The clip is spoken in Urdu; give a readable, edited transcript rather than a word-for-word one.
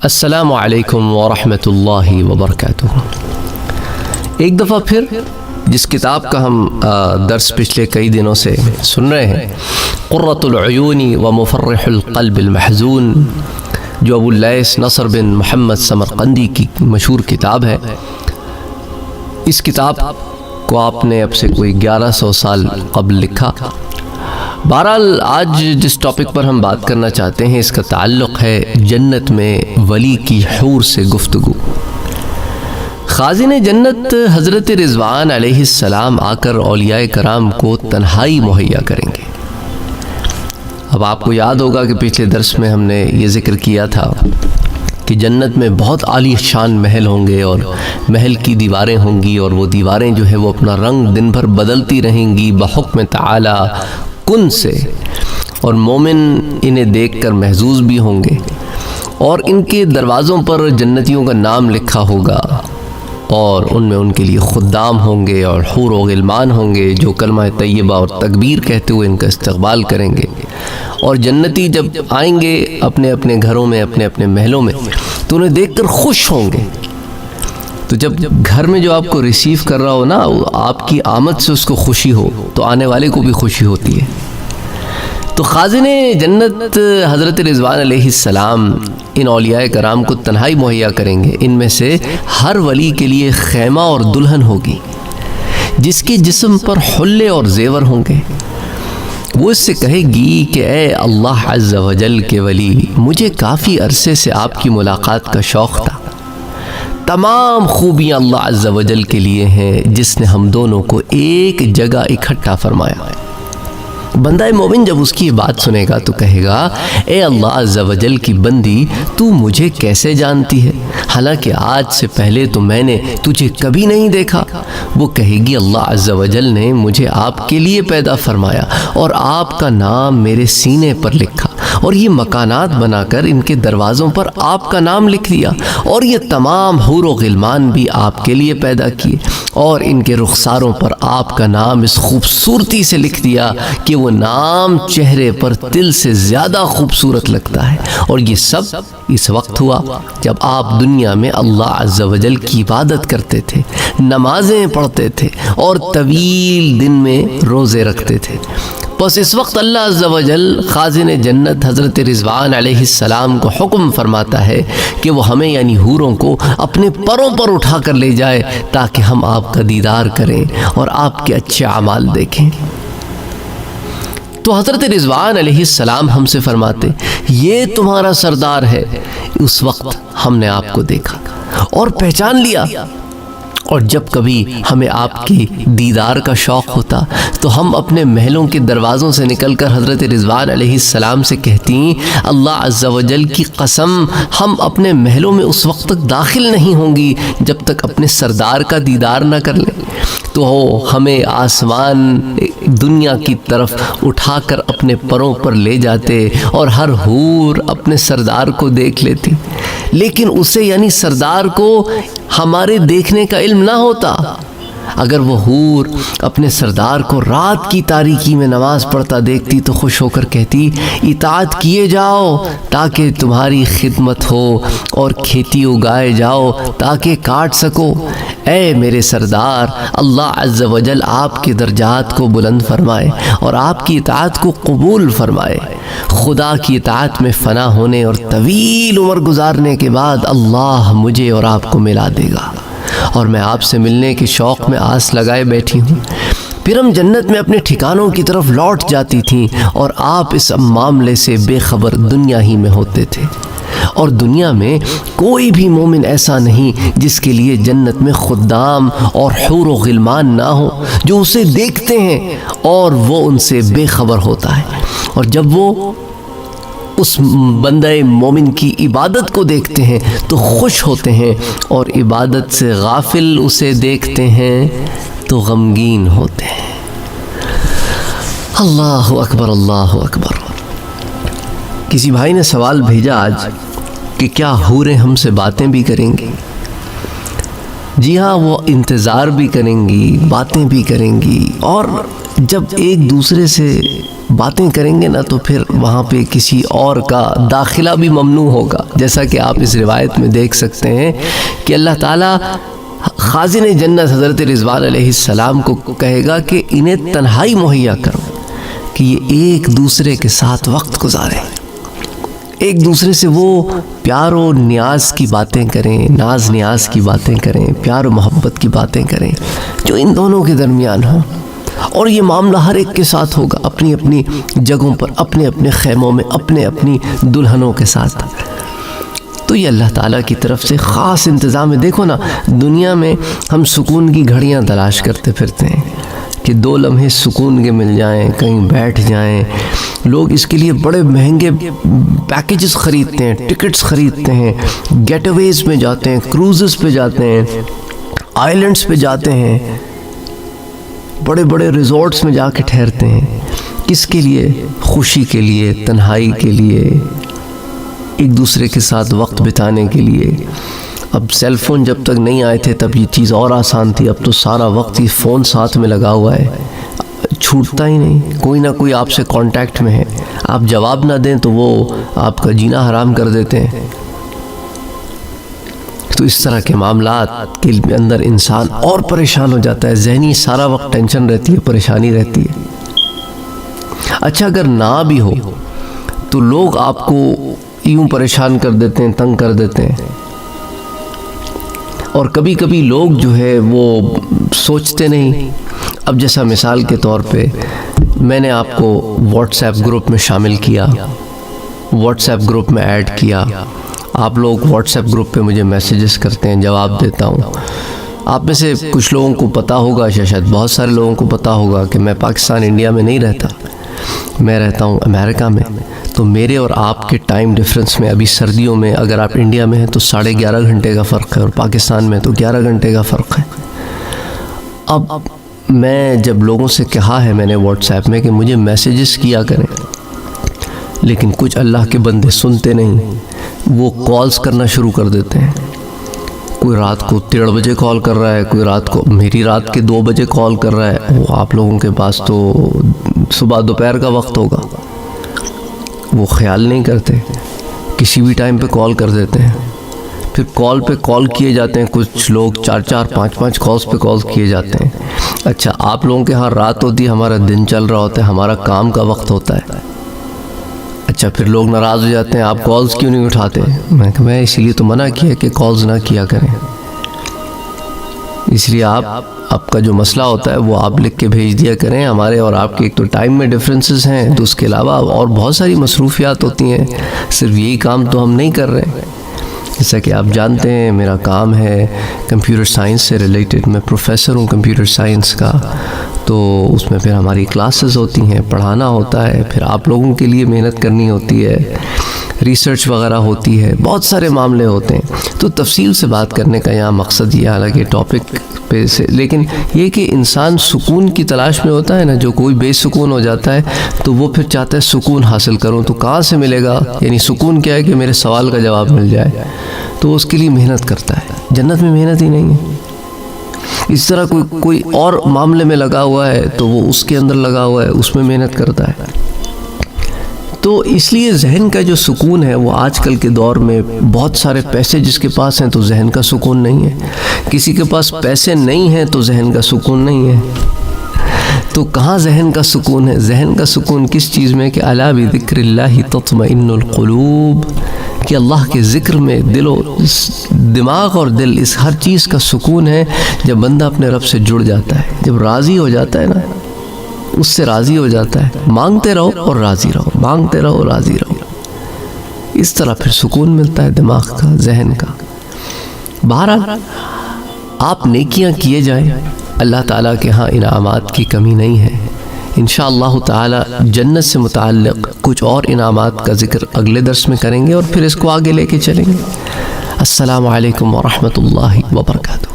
السلام علیکم ورحمۃ اللہ وبرکاتہ۔ ایک دفعہ پھر جس کتاب کا ہم درس پچھلے کئی دنوں سے سن رہے ہیں، قرۃ العیون و مفرح القلب المحزون، جو ابو اللیث نصر بن محمد سمرقندی کی مشہور کتاب ہے۔ اس کتاب کو آپ نے اب سے کوئی 1100 سال قبل لکھا۔ بہرحال آج جس ٹاپک پر ہم بات کرنا چاہتے ہیں، اس کا تعلق ہے جنت میں ولی کی حور سے گفتگو۔ خازن جنت حضرت رضوان علیہ السلام آ کر اولیاء کرام کو تنہائی مہیا کریں گے۔ اب آپ کو یاد ہوگا کہ پچھلے درس میں ہم نے یہ ذکر کیا تھا کہ جنت میں بہت عالی شان محل ہوں گے اور محل کی دیواریں ہوں گی، اور وہ دیواریں جو ہے وہ اپنا رنگ دن بھر بدلتی رہیں گی بحکم تعالی کن سے، اور مومن انہیں دیکھ کر محظوظ بھی ہوں گے، اور ان کے دروازوں پر جنتیوں کا نام لکھا ہوگا، اور ان میں ان کے لیے خدام ہوں گے اور حور و غلمان ہوں گے جو کلمہ طیبہ اور تکبیر کہتے ہوئے ان کا استقبال کریں گے۔ اور جنتی جب آئیں گے اپنے اپنے گھروں میں، اپنے اپنے محلوں میں، تو انہیں دیکھ کر خوش ہوں گے۔ تو جب گھر میں جو آپ کو ریسیو کر رہا ہو نا، آپ کی آمد سے اس کو خوشی ہو، تو آنے والے کو بھی خوشی ہوتی ہے۔ تو خازن جنت حضرت رضوان علیہ السلام ان اولیاء کرام کو تنہائی مہیا کریں گے۔ ان میں سے ہر ولی کے لیے خیمہ اور دلہن ہوگی جس کے جسم پر حلے اور زیور ہوں گے۔ وہ اس سے کہے گی کہ اے اللہ عز و جل کے ولی، مجھے کافی عرصے سے آپ کی ملاقات کا شوق تھا۔ تمام خوبیاں اللہ عز و جل کے لیے ہیں جس نے ہم دونوں کو ایک جگہ اکٹھا فرمایا۔ بندہ مومن جب اس کی بات سنے گا تو کہے گا، اے اللہ عز و جل کی بندی، تو مجھے کیسے جانتی ہے، حالانکہ آج سے پہلے تو میں نے تجھے کبھی نہیں دیکھا۔ وہ کہے گی، اللہ عز و جل نے مجھے آپ کے لیے پیدا فرمایا اور آپ کا نام میرے سینے پر لکھا، اور یہ مکانات بنا کر ان کے دروازوں پر آپ کا نام لکھ دیا، اور یہ تمام حور و غلمان بھی آپ کے لیے پیدا کیے، اور ان کے رخساروں پر آپ کا نام اس خوبصورتی سے لکھ دیا کہ وہ نام چہرے پر تل سے زیادہ خوبصورت لگتا ہے۔ اور یہ سب اس وقت ہوا جب آپ دنیا میں اللہ عز و جل کی عبادت کرتے تھے، نمازیں پڑھتے تھے اور طویل دن میں روزے رکھتے تھے۔ بس اس وقت اللہ عز و جل خازن جنت حضرت رضوان علیہ السلام کو حکم فرماتا ہے کہ وہ ہمیں یعنی حوروں کو اپنے پروں پر اٹھا کر لے جائے تاکہ ہم آپ کا دیدار کریں اور آپ کے اچھے اعمال دیکھیں۔ تو حضرت رضوان علیہ السلام ہم سے فرماتے، یہ تمہارا سردار ہے۔ اس وقت ہم نے آپ کو دیکھا اور پہچان لیا، اور جب کبھی ہمیں آپ کی دیدار کا شوق ہوتا تو ہم اپنے محلوں کے دروازوں سے نکل کر حضرت رضوان علیہ السلام سے کہتی، اللہ عز و جل کی قسم، ہم اپنے محلوں میں اس وقت تک داخل نہیں ہوں گی جب تک اپنے سردار کا دیدار نہ کر لیں۔ تو ہمیں آسمان دنیا کی طرف اٹھا کر اپنے پروں پر لے جاتے، اور ہر حور اپنے سردار کو دیکھ لیتی، لیکن اسے یعنی سردار کو ہمارے دیکھنے کا علم نہ ہوتا۔ اگر وہ حور اپنے سردار کو رات کی تاریکی میں نماز پڑھتا دیکھتی تو خوش ہو کر کہتی، اطاعت کیے جاؤ تاکہ تمہاری خدمت ہو، اور کھیتی اگائے جاؤ تاکہ کاٹ سکو۔ اے میرے سردار، اللہ عز و جل آپ کے درجات کو بلند فرمائے اور آپ کی اطاعت کو قبول فرمائے۔ خدا کی اطاعت میں فنا ہونے اور طویل عمر گزارنے کے بعد اللہ مجھے اور آپ کو ملا دے گا، اور میں آپ سے ملنے کے شوق میں آس لگائے بیٹھی ہوں۔ پھر ہم جنت میں اپنے ٹھکانوں کی طرف لوٹ جاتی تھیں، اور آپ اس معاملے سے بے خبر دنیا ہی میں ہوتے تھے۔ اور دنیا میں کوئی بھی مومن ایسا نہیں جس کے لیے جنت میں خدام اور حور و غلمان نہ ہو جو اسے دیکھتے ہیں اور وہ ان سے بے خبر ہوتا ہے، اور جب وہ اس بندہ مومن کی عبادت کو دیکھتے ہیں تو خوش ہوتے ہیں، اور عبادت سے غافل اسے دیکھتے ہیں تو غمگین ہوتے ہیں۔ اللہ اکبر، اللہ اکبر۔ کسی بھائی نے سوال بھیجا آج کہ کیا حوریں ہم سے باتیں بھی کریں گی؟ جی ہاں، وہ انتظار بھی کریں گی، باتیں بھی کریں گی، اور جب ایک دوسرے سے باتیں کریں گے نا تو پھر وہاں پہ کسی اور کا داخلہ بھی ممنوع ہوگا، جیسا کہ آپ اس روایت میں دیکھ سکتے ہیں کہ اللہ تعالیٰ خازن جنت حضرت رضوان علیہ السلام کو کہے گا کہ انہیں تنہائی مہیا کرو کہ یہ ایک دوسرے کے ساتھ وقت گزاریں، ایک دوسرے سے وہ پیار و نیاز کی باتیں کریں، ناز نیاز کی باتیں کریں، پیار و محبت کی باتیں کریں جو ان دونوں کے درمیان ہوں۔ اور یہ معاملہ ہر ایک کے ساتھ ہوگا، اپنی اپنی جگہوں پر، اپنے اپنے خیموں میں، اپنے اپنی دلہنوں کے ساتھ۔ تو یہ اللہ تعالیٰ کی طرف سے خاص انتظام ہے۔ دیکھو نا، دنیا میں ہم سکون کی گھڑیاں تلاش کرتے پھرتے ہیں کہ 2 لمحے سکون کے مل جائیں، کہیں بیٹھ جائیں۔ لوگ اس کے لیے بڑے مہنگے پیکیجز خریدتے ہیں، ٹکٹس خریدتے ہیں، گیٹ اویز میں جاتے ہیں، کروزز پہ جاتے ہیں، آئیلینڈز پہ جاتے ہیں، بڑے بڑے ریزورٹس میں جا کے ٹھہرتے ہیں۔ کس کے لیے؟ خوشی کے لیے، تنہائی کے لیے، ایک دوسرے کے ساتھ وقت بتانے کے لیے۔ اب سیل فون جب تک نہیں آئے تھے تب یہ چیز اور آسان تھی، اب تو سارا وقت یہ فون ساتھ میں لگا ہوا ہے، چھوٹتا ہی نہیں، کوئی نہ کوئی آپ سے کانٹیکٹ میں ہے، آپ جواب نہ دیں تو وہ آپ کا جینا حرام کر دیتے ہیں۔ تو اس طرح کے معاملات کے اندر انسان اور پریشان ہو جاتا ہے، ذہنی سارا وقت ٹینشن رہتی ہے، پریشانی رہتی ہے۔ اچھا اگر نہ بھی ہو تو لوگ آپ کو یوں پریشان کر دیتے ہیں، تنگ کر دیتے ہیں، اور کبھی کبھی لوگ جو ہے وہ سوچتے نہیں۔ اب جیسا مثال کے طور پہ میں نے آپ کو واٹس ایپ گروپ میں شامل کیا، واٹس ایپ گروپ میں ایڈ کیا، آپ لوگ واٹس ایپ گروپ پہ مجھے میسیجز کرتے ہیں، جواب دیتا ہوں۔ آپ میں سے کچھ لوگوں کو پتہ ہوگا، شاید بہت سارے لوگوں کو پتہ ہوگا کہ میں پاکستان انڈیا میں نہیں رہتا، میں رہتا ہوں امریکہ میں۔ تو میرے اور آپ کے ٹائم ڈیفرنس میں ابھی سردیوں میں اگر آپ انڈیا میں ہیں تو 11.5 گھنٹے کا فرق ہے، اور پاکستان میں تو 11 گھنٹے کا فرق ہے۔ اب میں جب لوگوں سے کہا ہے میں نے واٹس ایپ میں کہ مجھے میسیجز کیا کریں، لیکن کچھ اللہ کے بندے سنتے نہیں، وہ کالز کرنا شروع کر دیتے ہیں۔ کوئی رات کو 3 بجے کال کر رہا ہے، کوئی رات کو میری رات کے 2 بجے کال کر رہا ہے، وہ آپ لوگوں کے پاس تو صبح دوپہر کا وقت ہوگا۔ وہ خیال نہیں کرتے، کسی بھی ٹائم پہ کال کر دیتے ہیں، پھر کال پہ کال کیے جاتے ہیں، کچھ لوگ 4 5 کالز پہ کال کیے جاتے ہیں۔ اچھا آپ لوگوں کے ہاں رات ہوتی ہے، ہمارا دن چل رہا ہوتا ہے، ہمارا کام کا وقت ہوتا ہے۔ اچھا پھر لوگ ناراض ہو جاتے ہیں، آپ کالز کیوں نہیں اٹھاتے؟ میں اسی لیے تو منع کیا کہ کالز نہ کیا کریں، اس لیے آپ کا جو مسئلہ ہوتا ہے وہ آپ لکھ کے بھیج دیا کریں۔ ہمارے اور آپ کے ایک تو ٹائم میں ڈفرینسز ہیں، تو اس کے علاوہ اور بہت ساری مصروفیات ہوتی ہیں، صرف یہی کام تو ہم نہیں کر رہے۔ جیسا کہ آپ جانتے ہیں میرا کام ہے کمپیوٹر سائنس سے ریلیٹڈ، میں پروفیسر ہوں کمپیوٹر سائنس کا، تو اس میں پھر ہماری کلاسز ہوتی ہیں، پڑھانا ہوتا ہے، پھر آپ لوگوں کے لیے محنت کرنی ہوتی ہے، ریسرچ وغیرہ ہوتی ہے، بہت سارے معاملے ہوتے ہیں۔ تو تفصیل سے بات کرنے کا یہاں مقصد یہ حالانکہ ٹاپک پہ سے، لیکن یہ کہ انسان سکون کی تلاش میں ہوتا ہے نا، جو کوئی بے سکون ہو جاتا ہے تو وہ پھر چاہتا ہے سکون حاصل کروں، تو کہاں سے ملے گا؟ یعنی سکون کیا ہے کہ میرے سوال کا جواب مل جائے، تو اس کے لیے محنت کرتا ہے۔ جنت میں محنت ہی نہیں ہے۔ اس طرح کوئی اور معاملے میں لگا ہوا ہے تو وہ اس کے اندر لگا ہوا ہے، اس میں محنت کرتا ہے۔ تو اس لیے ذہن کا جو سکون ہے وہ آج کل کے دور میں بہت سارے پیسے جس کے پاس ہیں تو ذہن کا سکون نہیں ہے، کسی کے پاس پیسے نہیں ہیں تو ذہن کا سکون نہیں ہے۔ تو کہاں ذہن کا سکون ہے؟ ذہن کا سکون کس چیز میں کہ الا بذکر اللہ تطمئن القلوب، کہ اللہ کے ذکر میں دماغ اور دل، اس ہر چیز کا سکون ہے جب بندہ اپنے رب سے جڑ جاتا ہے، جب راضی ہو جاتا ہے نا، اس سے راضی ہو جاتا ہے۔ مانگتے رہو اور راضی رہو، مانگتے رہو راضی رہو، اس طرح پھر سکون ملتا ہے دماغ کا، ذہن کا۔ بہرحال آپ نیکیاں کیے جائیں، اللہ تعالیٰ کے ہاں انعامات کی کمی نہیں ہے۔ انشاءاللہ تعالی جنت سے متعلق کچھ اور انعامات کا ذکر اگلے درس میں کریں گے، اور پھر اس کو آگے لے کے چلیں گے۔ السلام علیکم ورحمۃ اللہ وبرکاتہ۔